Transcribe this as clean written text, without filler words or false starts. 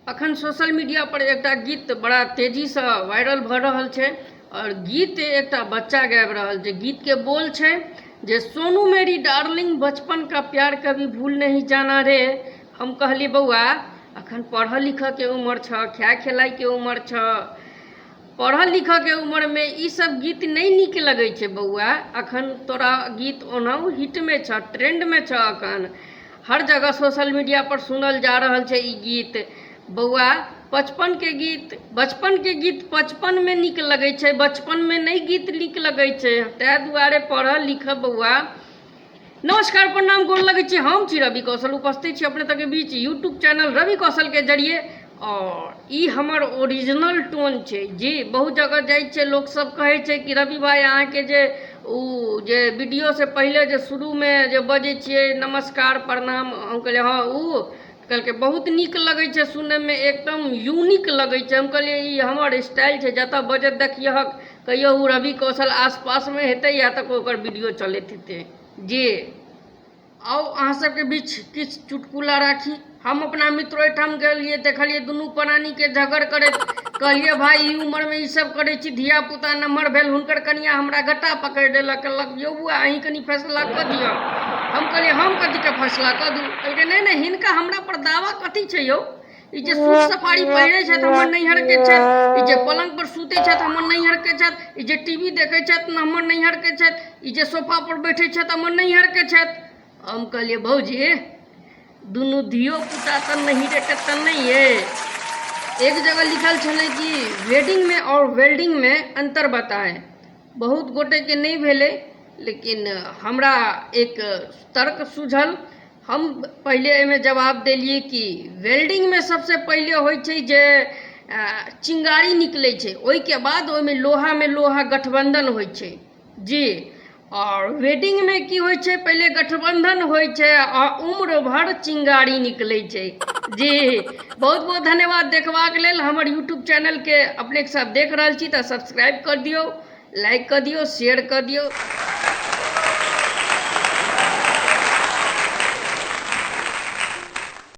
अखन social media पर एकटा गीत बड़ा तेजी से वायरल भ रहल छै और गीत एकटा बच्चा गाबि रहल छै। गीत के बोल छै जे सोनू मेरी डार्लिंग बचपन का प्यार कभी भूल नहीं जाना रे। हम कहली बउआ अखन पढ़ लिख के उम्र छ, खाय खेलाय के उम्र छ, पढ़ लिख के उम्र में ई सब गीत नहीं नीक लगे छै बउआ। अखन तोरा गीत ओनाहु हिट में छ, ट्रेंड में छ, अखन हर जगह सोशल मीडिया पर सुनल जा रहल छै ई गीत। बउआ बचपन के गीत बचपन में नीक लगे छै, बचपन में नहीं गीत नीक लगे छै। तै दुआरे पढ़ लिख बउआ। नमस्कार प्रणाम गोर लगे छी, हम छी रवि कौशल, उपस्थित छी अपने तक के बीच यूट्यूब चैनल रवि कौशल के जरिए। और ई हमर ओरिजिनल टोन छै जी। बहुत जगह जाइ छै लोग सब कहे छै कि रवि भाई अहाँ के जे वीडियो से पहले जे शुरू में जे बजे छिए नमस्कार प्रणाम, हम कहलिए हाँ ऊ कहलके बहुत नीक लगे छै सुने में, एकदम यूनिक लगे छै। हम कहलिए ई हमर स्टाइल छै, जतऽ बजत देखिए कहियो ऊ रवि कौशल आसपास में हेतै या तक ओकर वीडियो चलैत हेतै जी। आओ अहाँ सबके बीच किछु चुटकुला राखी। हम अपना मित्र ओहिठाम गेलिए, देखलिए दुनू प्राणी के झगड़ करैत। कहलिए भाई ई उम्र में ई सब करे छी, धिया पुता नम्हर भेल, हुनकर कनिया हमरा गट्टा पकड़ देलक, कहलक यौ बुआ अहीं कनी फैसला कऽ दियौ। हम कहलिए हम कथी के फैसला कऽ दू? कहलकै नहीं नहीं हिनका हमरा पर दावा कथी छै यौ? ई जे सूट सफारी पहिरे छथि हमर नैहर के छथि, ई जे पलंग पर सूते छथि हमर नैहर के छथि, ई जे टीवी देखे छथि हमर नैहर के छथि, ई जे सोफा पर बैठे छथि हमर नैहर के छथि। हम कहलिए भौजी दुनू धियो पुता तो नैहरे के तो नहीं है। एक जगह लिखल छलै कि वेडिंग में और वेल्डिंग में अंतर बताएं। बहुत गोटे के नहीं भेले, लेकिन हमरा एक तर्क सूझल। हम पहले एमे जवाब देलिए कि वेल्डिंग में सबसे पहले होय छै जे चिंगारी निकले छै, ओहि के बाद ओहिमे लोहा में लोहा गठबंधन होय छै जी। और वेडिंग में की होय छै, पहले गठबंधन होय छै आ उम्र भर चिंगारी निकले छै जी। बहुत बहुत धन्यवाद देखबाक लेल। हमर यूट्यूब चैनल के अपने सब देख रहल छी तो सब्सक्राइब कर दियो, लाइक कर दियो, शेयर कर दियो।